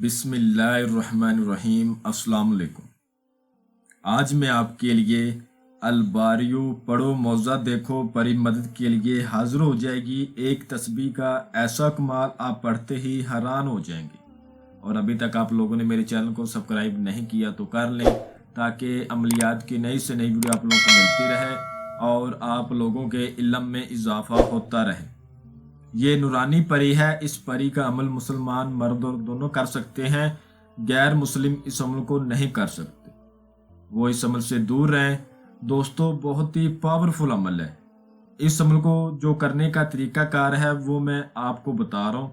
بسم اللہ الرحمن الرحیم۔ السلام علیکم۔ آج میں آپ کے لیے الباریو پڑھو موضع دیکھو پری مدد کے لیے حاضر ہو جائے گی۔ ایک تسبیح کا ایسا کمال آپ پڑھتے ہی حیران ہو جائیں گے۔ اور ابھی تک آپ لوگوں نے میرے چینل کو سبسکرائب نہیں کیا تو کر لیں، تاکہ عملیات کی نئی سے نئی ویڈیو آپ لوگوں کو ملتی رہے اور آپ لوگوں کے علم میں اضافہ ہوتا رہے۔ یہ نورانی پری ہے۔ اس پری کا عمل مسلمان مرد اور دونوں کر سکتے ہیں، غیر مسلم اس عمل کو نہیں کر سکتے، وہ اس عمل سے دور رہیں۔ دوستو، بہت ہی پاورفل عمل ہے۔ اس عمل کو جو کرنے کا طریقہ کار ہے وہ میں آپ کو بتا رہا ہوں۔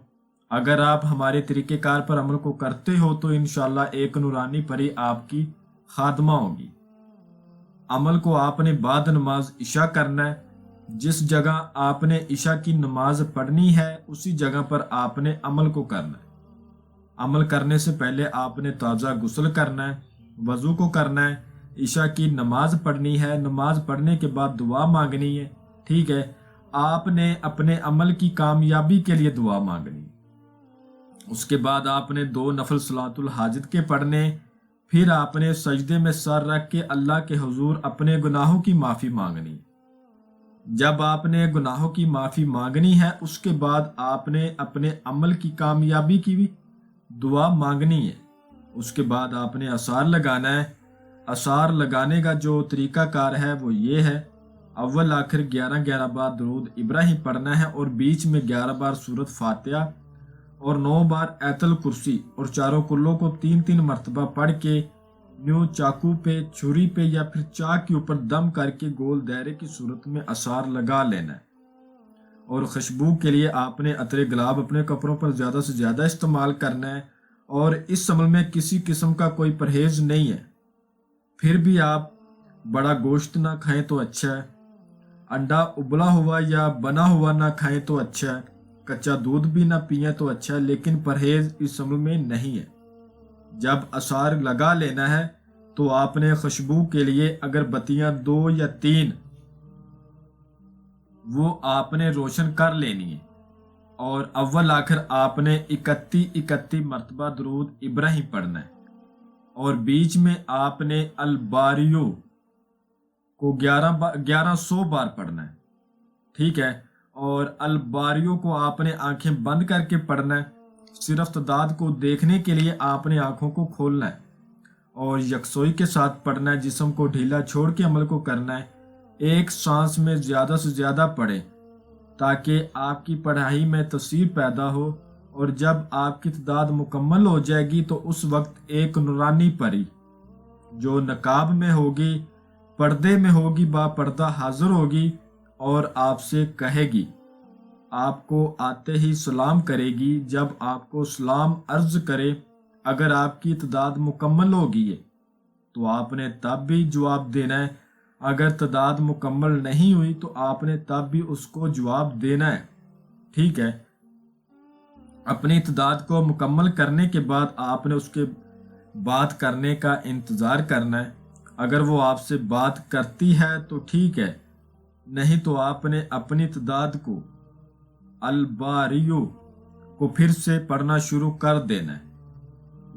اگر آپ ہمارے طریقہ کار پر عمل کو کرتے ہو تو انشاءاللہ ایک نورانی پری آپ کی خادمہ ہوگی۔ عمل کو آپ نے بعد نماز عشاء کرنا ہے۔ جس جگہ آپ نے عشاء کی نماز پڑھنی ہے اسی جگہ پر آپ نے عمل کو کرنا ہے۔ عمل کرنے سے پہلے آپ نے تازہ غسل کرنا ہے، وضو کو کرنا ہے، عشاء کی نماز پڑھنی ہے، نماز پڑھنے کے بعد دعا مانگنی ہے، ٹھیک ہے۔ آپ نے اپنے عمل کی کامیابی کے لیے دعا مانگنی ہے۔ اس کے بعد آپ نے 2 نفل صلاۃ الحاجت کے پڑھنے، پھر آپ نے سجدے میں سر رکھ کے اللہ کے حضور اپنے گناہوں کی معافی مانگنی ہے۔ جب آپ نے گناہوں کی معافی مانگنی ہے اس کے بعد آپ نے اپنے عمل کی کامیابی کی بھی دعا مانگنی ہے۔ اس کے بعد آپ نے اثار لگانا ہے۔ اثار لگانے کا جو طریقہ کار ہے وہ یہ ہے: اول آخر 11 بار درود ابراہیم پڑھنا ہے اور بیچ میں 11 بار سورۃ فاتحہ اور 9 بار آیت الکرسی اور چاروں کلوں کو 3 مرتبہ پڑھ کے نیو چاقو پہ، چھری پہ یا پھر چاک کے اوپر دم کر کے گول دائرے کی صورت میں اثار لگا لینا ہے۔ اور خوشبو کے لیے آپ نے عطر گلاب اپنے کپڑوں پر زیادہ سے زیادہ استعمال کرنا ہے، اور اس عمل میں کسی قسم کا کوئی پرہیز نہیں ہے۔ پھر بھی آپ بڑا گوشت نہ کھائیں تو اچھا ہے، انڈا ابلا ہوا یا بنا ہوا نہ کھائیں تو اچھا ہے، کچا دودھ بھی نہ پئیں تو اچھا ہے، لیکن پرہیز اس عمل میں نہیں ہے۔ جب اثار لگا لینا ہے تو آپ نے خوشبو کے لیے اگر بتیاں 2 یا 3 وہ آپ نے روشن کر لینی ہے، اور اول آخر آپ نے 31 مرتبہ درود ابراہیم پڑھنا ہے، اور بیچ میں آپ نے الباریو کو 1100 بار پڑھنا ہے، ٹھیک ہے۔ اور الباریو کو آپ نے آنکھیں بند کر کے پڑھنا ہے۔ صرف تعداد کو دیکھنے کے لیے آپ نے آنکھوں کو کھولنا ہے اور یکسوئی کے ساتھ پڑھنا ہے۔ جسم کو ڈھیلا چھوڑ کے عمل کو کرنا ہے۔ ایک سانس میں زیادہ سے زیادہ پڑھیں تاکہ آپ کی پڑھائی میں تاثیر پیدا ہو، اور جب آپ کی تعداد مکمل ہو جائے گی تو اس وقت ایک نورانی پری جو نقاب میں ہوگی، پردے میں ہوگی، با پردہ حاضر ہوگی اور آپ سے کہے گی، آپ کو آتے ہی سلام کرے گی۔ جب آپ کو سلام عرض کرے، اگر آپ کی تعداد مکمل ہوگی ہے تو آپ نے تب بھی جواب دینا ہے، اگر تعداد مکمل نہیں ہوئی تو آپ نے تب بھی اس کو جواب دینا ہے، ٹھیک ہے۔ اپنی تعداد کو مکمل کرنے کے بعد آپ نے اس کے بات کرنے کا انتظار کرنا ہے۔ اگر وہ آپ سے بات کرتی ہے تو ٹھیک ہے، نہیں تو آپ نے اپنی تعداد کو الباریو کو پھر سے پڑھنا شروع کر دینا ہے۔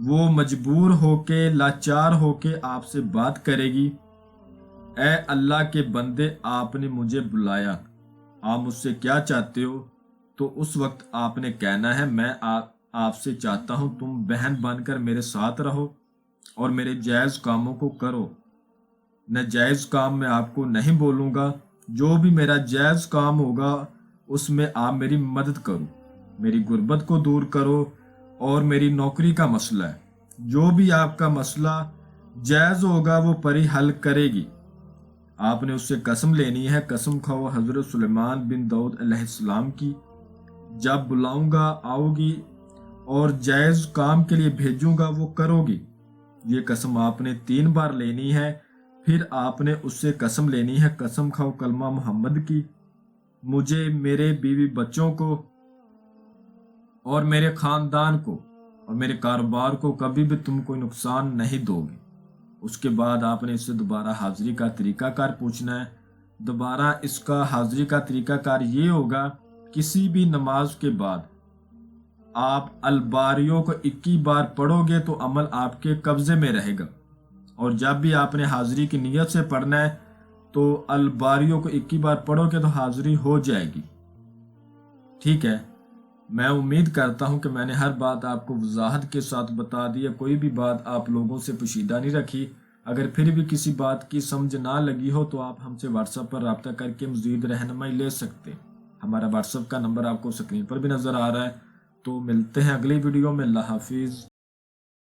وہ مجبور ہو کے، لاچار ہو کے آپ سے بات کرے گی، اے اللہ کے بندے، آپ نے مجھے بلایا، آپ مجھ سے کیا چاہتے ہو؟ تو اس وقت آپ نے کہنا ہے، میں آپ سے چاہتا ہوں تم بہن بن کر میرے ساتھ رہو اور میرے جائز کاموں کو کرو۔ ناجائز کام میں آپ کو نہیں بولوں گا، جو بھی میرا جائز کام ہوگا اس میں آپ میری مدد کرو، میری غربت کو دور کرو، اور میری نوکری کا مسئلہ ہے، جو بھی آپ کا مسئلہ جائز ہوگا وہ پری حل کرے گی۔ آپ نے اس سے قسم لینی ہے۔ قسم کھاؤ حضرت سلیمان بن داؤد علیہ السلام کی، جب بلاؤں گا آؤ گی، اور جائز کام کے لیے بھیجوں گا وہ کرو گی۔ یہ قسم آپ نے 3 بار لینی ہے۔ پھر آپ نے اس سے قسم لینی ہے، قسم کھاؤ کلمہ محمد کی، مجھے، میرے بیوی بچوں کو اور میرے خاندان کو اور میرے کاروبار کو کبھی بھی تم کوئی نقصان نہیں دو گے۔ اس کے بعد آپ نے اس سے دوبارہ حاضری کا طریقہ کار پوچھنا ہے۔ دوبارہ اس کا حاضری کا طریقہ کار یہ ہوگا، کسی بھی نماز کے بعد آپ الباریوں کو 21 بار پڑھو گے تو عمل آپ کے قبضے میں رہے گا، اور جب بھی آپ نے حاضری کی نیت سے پڑھنا ہے تو الباریوں کو 21 بار پڑھو گے تو حاضری ہو جائے گی۔ ٹھیک ہے، میں امید کرتا ہوں کہ میں نے ہر بات آپ کو وضاحت کے ساتھ بتا دی ہے، کوئی بھی بات آپ لوگوں سے پوشیدہ نہیں رکھی۔ اگر پھر بھی کسی بات کی سمجھ نہ لگی ہو تو آپ ہم سے واٹس ایپ پر رابطہ کر کے مزید رہنمائی لے سکتے ہیں۔ ہمارا واٹس ایپ کا نمبر آپ کو اسکرین پر بھی نظر آ رہا ہے۔ تو ملتے ہیں اگلی ویڈیو میں۔ اللہ حافظ۔